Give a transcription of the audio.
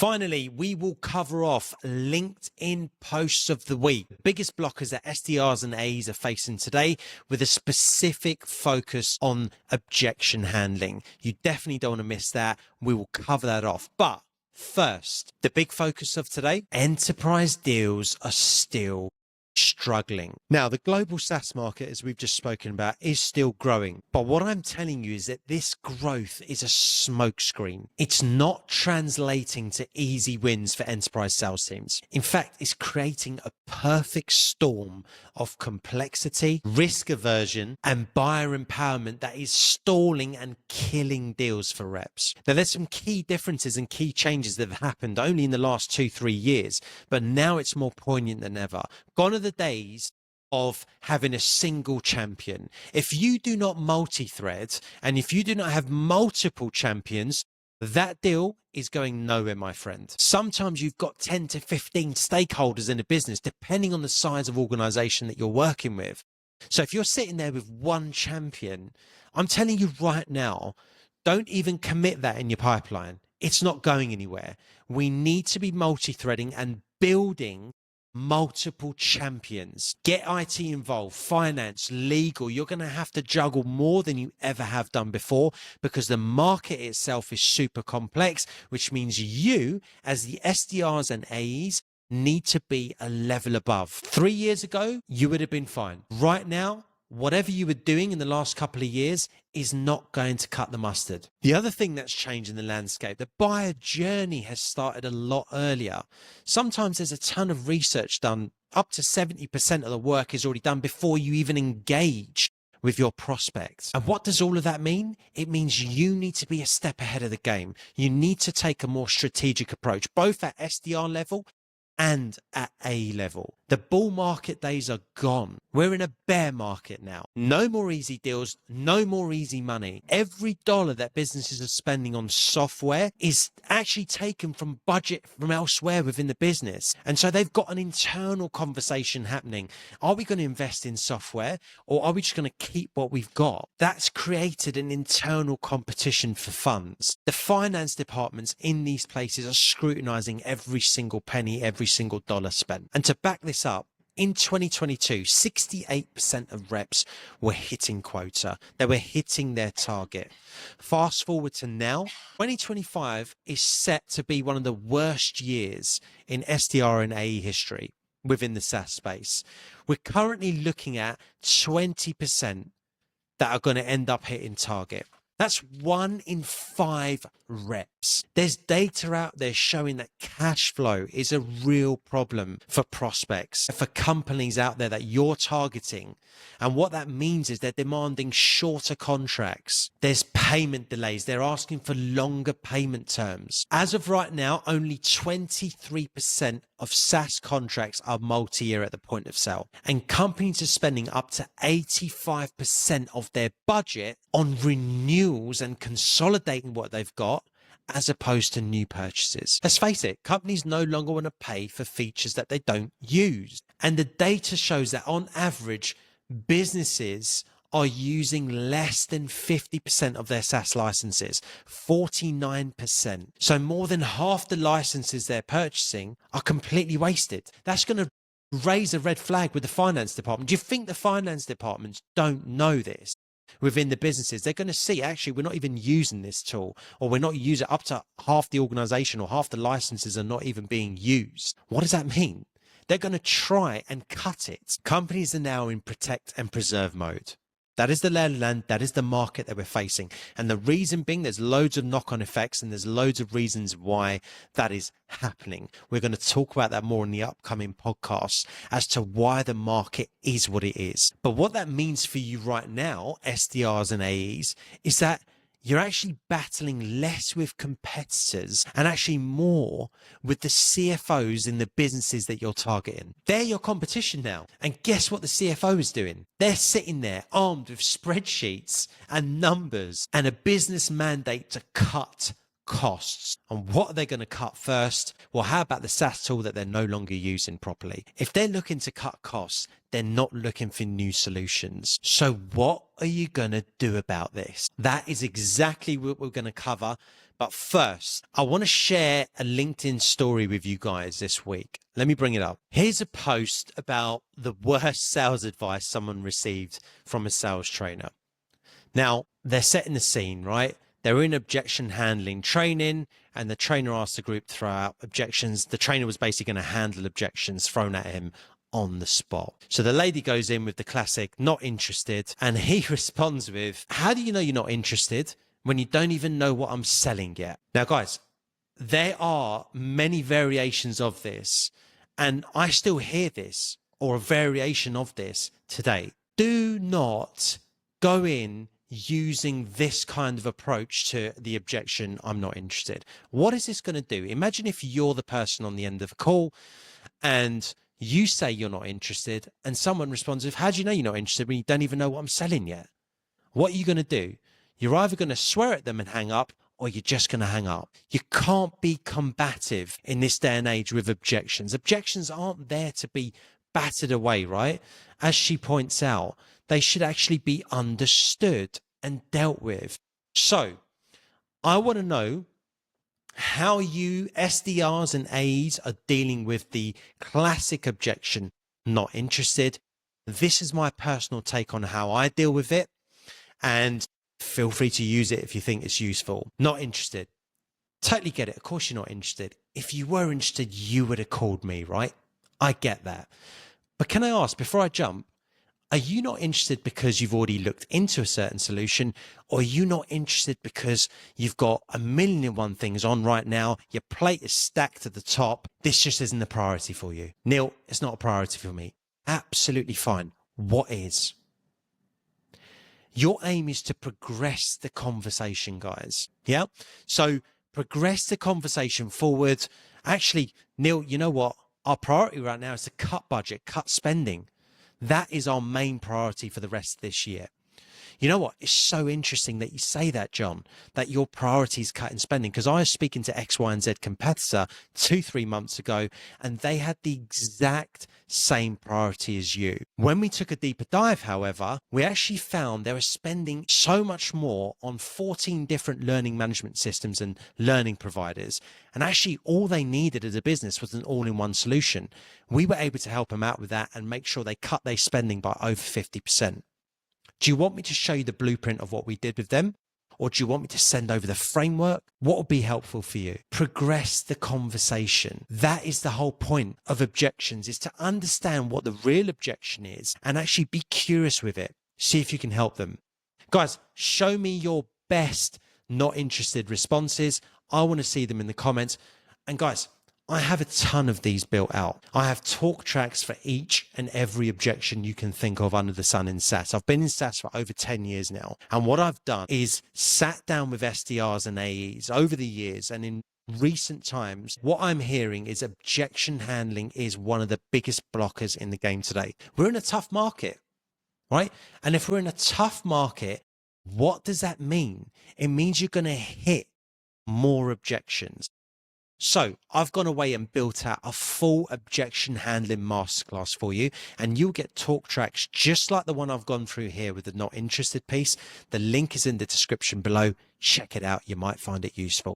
Finally, we will cover off LinkedIn posts of the week, the biggest blockers that SDRs and AEs are facing today, with a specific focus on objection handling. You definitely don't want to miss that. We will cover that off. But first, the big focus of today, enterprise deals are still struggling. Now, the global SaaS market, as we've just spoken about, is still growing. But what I'm telling you is that this growth is a smokescreen. It's not translating to easy wins for enterprise sales teams. In fact, it's creating a perfect storm of complexity, risk aversion, and buyer empowerment that is stalling and killing deals for reps. Now, there's some key differences and key changes that have happened only in the last 2-3 years, but now it's more poignant than ever. Gone are the days of having a single champion. If you do not multi-thread and if you do not have multiple champions, that deal is going nowhere, my friend. Sometimes you've got 10 to 15 stakeholders in a business, depending on the size of organization that you're working with. So if you're sitting there with one champion, I'm telling you right now, don't even commit that in your pipeline. It's not going anywhere. We need to be multi-threading and building multiple champions. Get IT involved, finance, legal. You're going to have to juggle more than you ever have done before because the market itself is super complex, which means you, as the SDRs and AEs, need to be a level above. 3 years ago, you would have been fine. Right now, whatever you were doing in the last couple of years is not going to cut the mustard. The other thing that's changed in the landscape, the buyer journey has started a lot earlier. Sometimes there's a ton of research done. Up to 70% of the work is already done before you even engage with your prospects. And what does all of that mean? It means you need to be a step ahead of the game. You need to take a more strategic approach, both at SDR level and at A level. The bull market days are gone. We're in a bear market now. No more easy deals, no more easy money. Every dollar that businesses are spending on software is actually taken from budget from elsewhere within the business. And so they've got an internal conversation happening. Are we going to invest in software or are we just going to keep what we've got? That's created an internal competition for funds. The finance departments in these places are scrutinizing every single penny, every single dollar spent. And to back this up, in 2022, 68% of reps were hitting quota. They were hitting their target. Fast forward to now, 2025 is set to be one of the worst years in SDR and AE history within the SaaS space. We're currently looking at 20% that are going to end up hitting target. That's 1 in 5 reps. There's data out there showing that cash flow is a real problem for prospects, for companies out there that you're targeting. And what that means is they're demanding shorter contracts. There's payment delays. They're asking for longer payment terms. As of right now, only 23% of SaaS contracts are multi-year at the point of sale. And companies are spending up to 85% of their budget on renewals and consolidating what they've got as opposed to new purchases. Let's face it, companies no longer want to pay for features that they don't use. And the data shows that on average, businesses are using less than 50% of their SaaS licenses, 49%. So more than half the licenses they're purchasing are completely wasted. That's going to raise a red flag with the finance department. Do you think the finance departments don't know this? Within the businesses, they're going to see, actually, we're not even using this tool, or we're not using up to half the organization or half the licenses are not even being used. What does that mean? They're going to try and cut it. Companies are now in protect and preserve mode. That is the lay of the land. That is the market that we're facing. And the reason being, there's loads of knock-on effects and there's loads of reasons why that is happening. We're going to talk about that more in the upcoming podcasts as to why the market is what it is. But what that means for you right now, SDRs and AEs, is that you're actually battling less with competitors and actually more with the CFOs in the businesses that you're targeting. They're your competition now. And guess what the CFO is doing? They're sitting there armed with spreadsheets and numbers and a business mandate to cut costs. And what are they going to cut first? Well, how about the SaaS tool that they're no longer using properly? If they're looking to cut costs, they're not looking for new solutions. So what are you going to do about this? That is exactly what we're going to cover. But first, I want to share a LinkedIn story with you guys this week. Let me bring it up. Here's a post about the worst sales advice someone received from a sales trainer. Now, they're setting the scene, right? They're in objection handling training, and the trainer asked the group to throw out objections. The trainer was basically going to handle objections thrown at him on the spot. So the lady goes in with the classic, not interested, and he responds with, how do you know you're not interested when you don't even know what I'm selling yet? Now, guys, there are many variations of this, and I still hear this or a variation of this today. Do not go in using this kind of approach to the objection, I'm not interested. What is this going to do? Imagine if you're the person on the end of a call and you say you're not interested and someone responds with, how do you know you're not interested when you don't even know what I'm selling yet? What are you going to do? You're either going to swear at them and hang up, or you're just going to hang up. You can't be combative in this day and age with objections. Objections aren't there to be battered away, right? As she points out, they should actually be understood and dealt with. So I want to know how you SDRs and A's are dealing with the classic objection, not interested. This is my personal take on how I deal with it, and feel free to use it if you think it's useful. Not interested. Totally get it. Of course you're not interested. If you were interested, you would have called me, right? I get that. But can I ask, before I jump, are you not interested because you've already looked into a certain solution, or are you not interested because you've got a million and one things on right now? Your plate is stacked to the top. This just isn't a priority for you. Neil, it's not a priority for me. Absolutely fine. What is? Your aim is to progress the conversation, guys. Yeah. So progress the conversation forward. Actually, Neil, you know what? Our priority right now is to cut budget, cut spending. That is our main priority for the rest of this year. You know what? It's so interesting that you say that, John, that your priority is cutting spending, because I was speaking to X, Y, and Z competitor 2-3 months ago, and they had the exact same priority as you. When we took a deeper dive, however, we actually found they were spending so much more on 14 different learning management systems and learning providers. And actually all they needed as a business was an all-in-one solution. We were able to help them out with that and make sure they cut their spending by over 50%. Do you want me to show you the blueprint of what we did with them? Or do you want me to send over the framework? What would be helpful for you? Progress the conversation. That is the whole point of objections, is to understand what the real objection is and actually be curious with it. See if you can help them. Guys, show me your best not interested responses. I want to see them in the comments. And guys, I have a ton of these built out. I have talk tracks for each and every objection you can think of under the sun in SaaS. I've been in SaaS for over 10 years now. And what I've done is sat down with SDRs and AEs over the years. And in recent times, what I'm hearing is objection handling is one of the biggest blockers in the game today. We're in a tough market, right? And if we're in a tough market, what does that mean? It means you're going to hit more objections. So I've gone away and built out a full objection handling masterclass for you, and you'll get talk tracks just like the one I've gone through here with the not interested piece. The link is in the description below. Check it out. You might find it useful.